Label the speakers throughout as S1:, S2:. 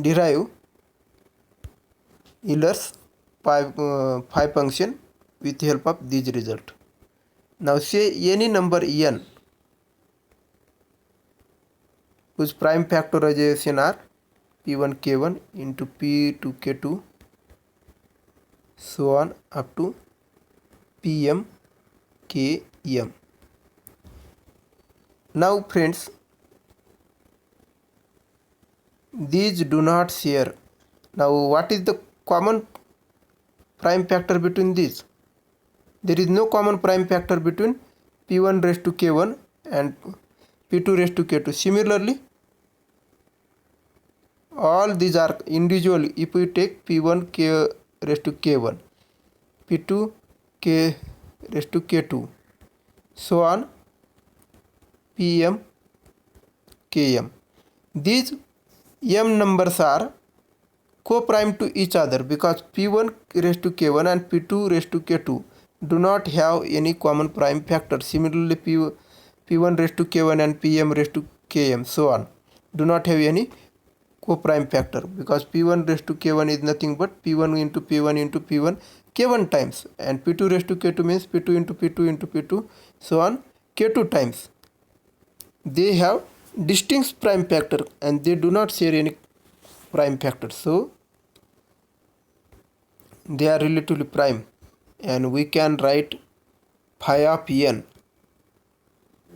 S1: derive Euler's phi function with help of this result. Now say any number n whose prime factorization are p1 k1 into p2 k2 so on up to pm km. Now friends, these do not share. Now what is the common prime factor between these? There is no common prime factor between p1 raised to k1 and p2 raised to k2. Similarly, all these are individual. If we take p1 k raised to k1, p2 k raised to k2, so on pm km. These m numbers are co-prime to each other because p1 raised to k1 and p2 raised to k2 do not have any common prime factor. Similarly, p1 raised to k1 and pm raised to km so on do not have any co-prime factor because p1 raised to k1 is nothing but p1 into p1 into p1 k1 times, and p2 raised to k2 means p2 into p2 into p2 so on k2 times. They have distinct prime factor and they do not share any prime factor, so they are relatively prime, and we can write phi of n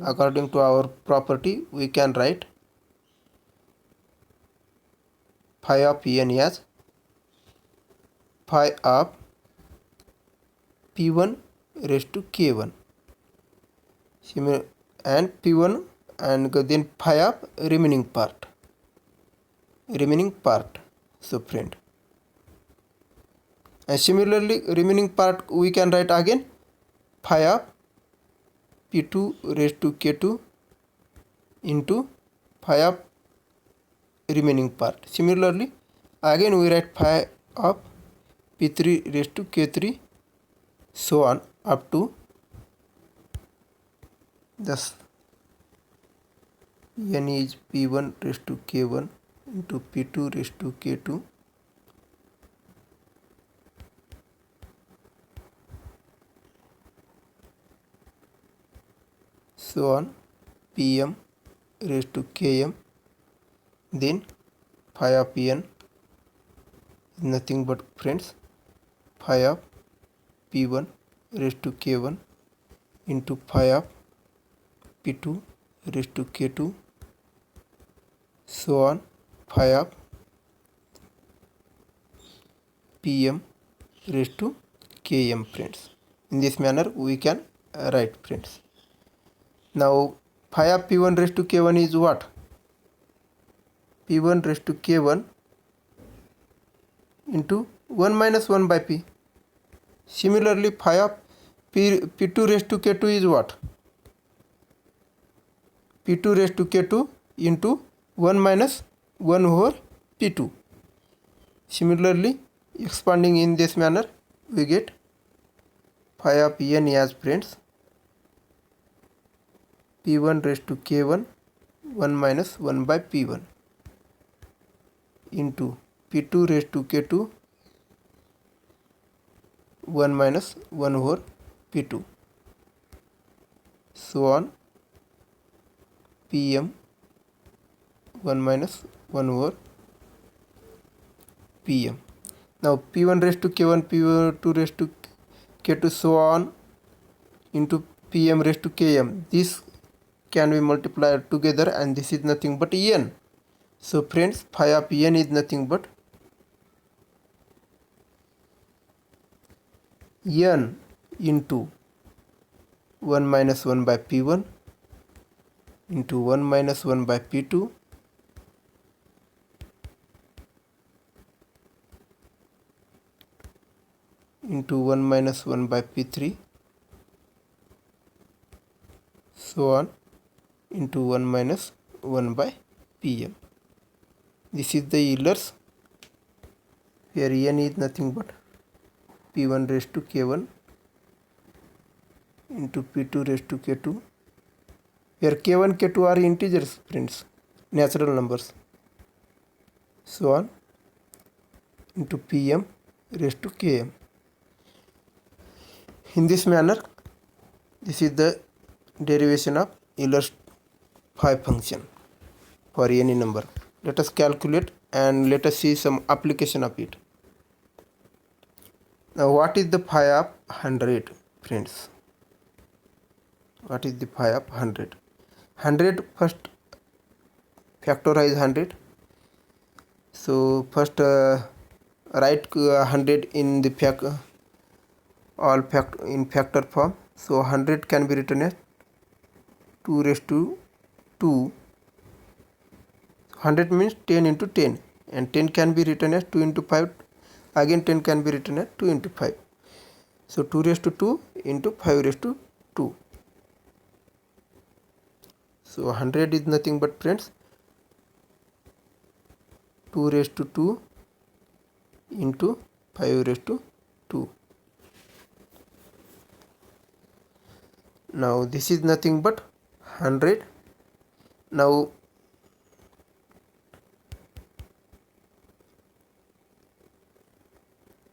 S1: according to our property. We can write phi of n as phi of p1 raised to k1 and p1 and then phi of remaining part. So friend, and similarly remaining part we can write again phi of p2 raised to k2 into phi of remaining part. Similarly again we write phi of p3 raised to k3 so on up to thus n is p1 raised to k1 into p2 raised to k2 so on pm raised to km. Then phi of n is nothing but friends phi of p1 raised to k1 into phi of p2 raised to k2 so on phi of pm raised to km friends. In this manner we can write friends. Now phi of p1 raised to k1 is what? p1 raised to k1 into 1 minus 1 by p. Similarly phi of p2 raised to k2 is what? p2 raised to k2 into 1 minus 1 over p2. Similarly expanding in this manner we get phi of n as friends p1 raised to k1 1 minus 1 by p1 into p2 raised to k2 1 minus 1 over p2 so on pm 1 minus 1 over pm. Now p1 raised to k1 p2 raised to k2 so on into pm raised to km. This can be multiplied together and this is nothing but n. So friends, phi of n is nothing but n into 1 minus 1 by p1 into 1 minus 1 by p2 into 1 minus 1 by p3 so on into 1 minus 1 by pm. This is the Euler's, where n is nothing but p1 raised to k1 into p2 raised to k2, where k1 k2 are integers friends, natural numbers. so on into pm raised to km. In this manner, this is the derivation of Euler's phi function for any number. Let us calculate and let us see some application of it. Now, what is the phi of 100, friends? What is the phi of 100? 100, first factorize 100. So first write 100 in the in factor form. So 100 can be written as 2 raised to 2. 100 means 10 into 10, and 10 can be written as 2 into 5. Again 10 can be written as 2 into 5. So 2 raised to 2 into 5 raised to 2. So 100 is nothing but, friends, 2 raised to 2 into 5 raised to 2. Now this is nothing but 100. Now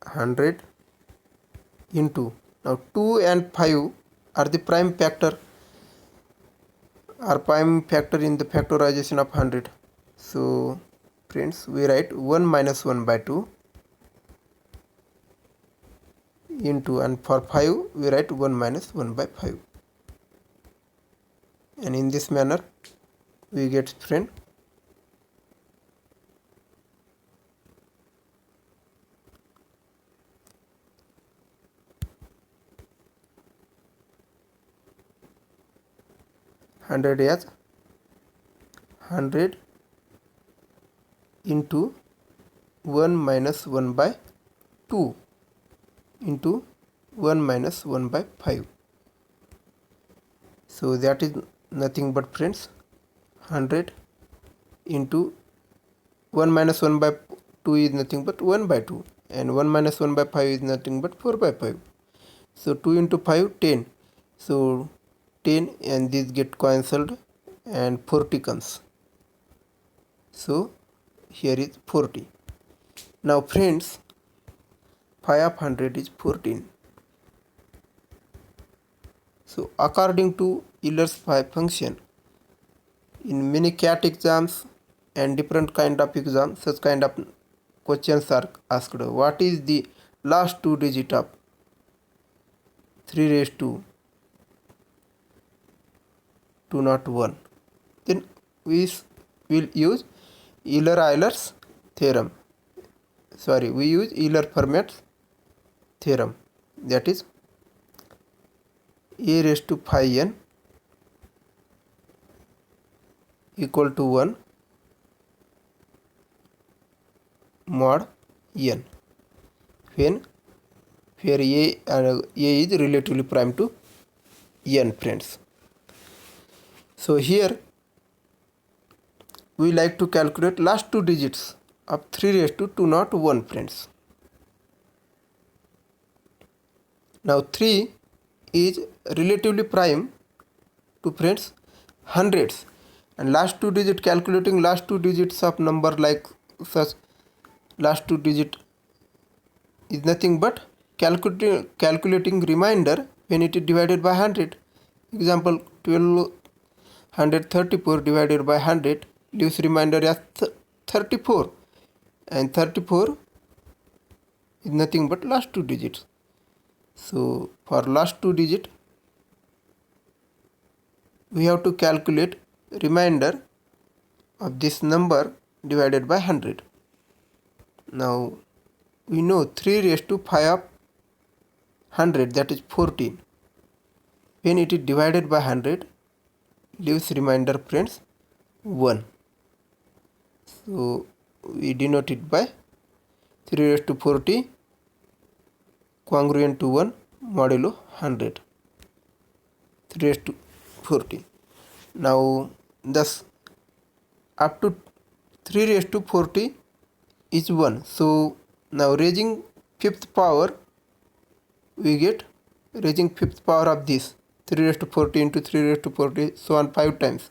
S1: hundred into, now 2 and 5 are the prime factor, in the factorization of 100. So friends, we write 1 minus 1 by 2 into, and for 5 we write 1 minus 1 by 5, and in this manner we get, friend, hundred as 100 into 1 minus 1 by 2 into 1 minus 1 by 5. So that is nothing but, friends, 100 into 1 minus 1 by 2 is nothing but 1 by 2, and 1 minus 1 by 5 is nothing but 4 by 5. So 2 into 5, 10. So 10 and this get cancelled and 40 comes. So here is 40. Now friends, phi of 100 is 14. So according to Euler's phi function, in many CAT exams and different kind of exams, such kind of questions are asked. What is the last 2 digit of 3 raised to 201? Then we will use Euler-Euler's theorem. We use Euler-Fermat's theorem, that is a raised to phi n equal to 1 mod n, when where a is relatively prime to n, friends. So here we like to calculate last 2 digits of 3 raised to 201, friends. Now 3 is relatively prime to, friends, hundreds, and last 2 digit, calculating last 2 digits of number like such, last 2 digit is nothing but calculating remainder when it is divided by 100. Example, 1234 divided by 100 leaves remainder as 34, and 34 is nothing but last 2 digits. So for last 2 digit we have to calculate remainder of this number divided by 100. Now we know 3 raised to phi of 100, that is 14. When it is divided by 100 leaves remainder, friends, 1. So we denote it by 3 raised to 40 congruent to 1 modulo 100, 3 raised to 40. Now thus up to 3 raised to 40 is 1. So now raising 5th power, we get raising 5th power of this 3 raised to 40 into 3 raised to 40, so on 5 times.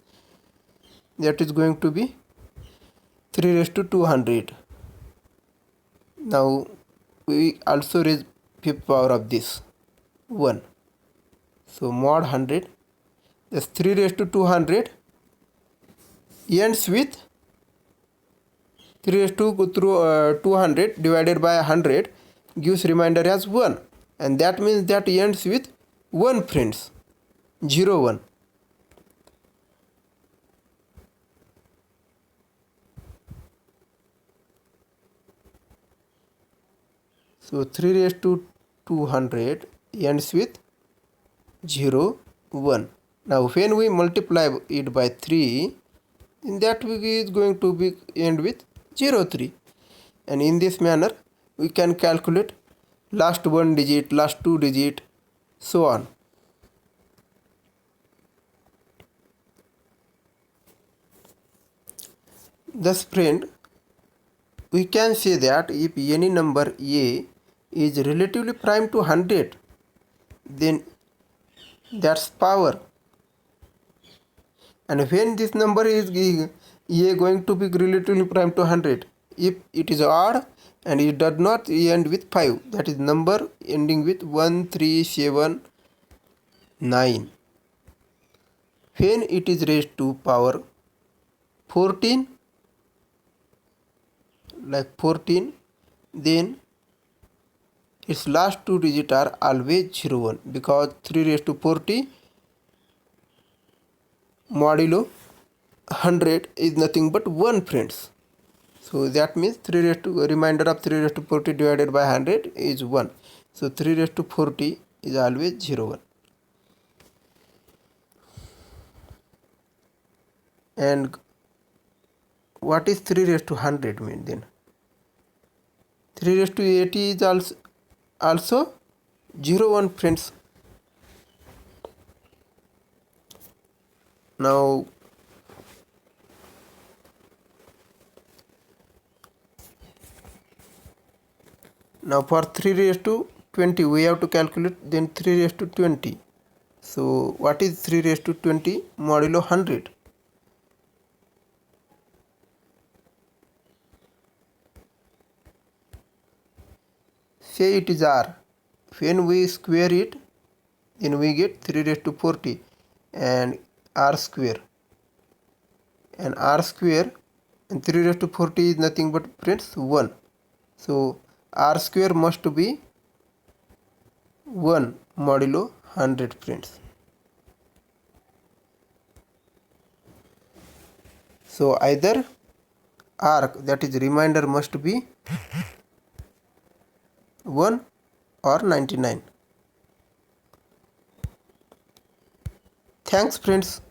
S1: That is going to be 3 raised to 200. Now we also raise fifth power of this 1. So mod 100, that's 3 raised to 200 ends with 3 raised to 200 divided by 100 gives remainder as 1, and that means that ends with 1 friends, 0 1. So 3 raised to 200 ends with 0 1. Now when we multiply it by 3, then that is going to be end with 0 3, and in this manner we can calculate last 1 digit, last 2 digit, so on. Thus friend, we can say that if any number a is relatively prime to 100, then that's power. And when this number is a going to be relatively prime to 100, if it is odd and it does not end with 5, that is number ending with 1 3 7 9. When it is raised to power 14, like 14, then its last 2 digits are always 0 1, because 3 raised to 40 modulo 100 is nothing but 1 friends. So that means 3 raised to remainder of 3 raised to 40 divided by 100 is 1. So 3 raised to 40 is always 0 1. And what is 3 raised to 100 mean then? 3 raised to 80 is also 0 1 friends. Now for 3 raised to 20 we have to calculate then 3 raised to 20. So what is 3 raised to 20 modulo 100? Say it is r. When we square it, then we get 3 raised to 40 and r square. And r square and 3 raised to 40 is nothing but friends 1. So r square must be 1 modulo 100 friends. So either r, that is remainder, must be 1 or 99. Thanks friends.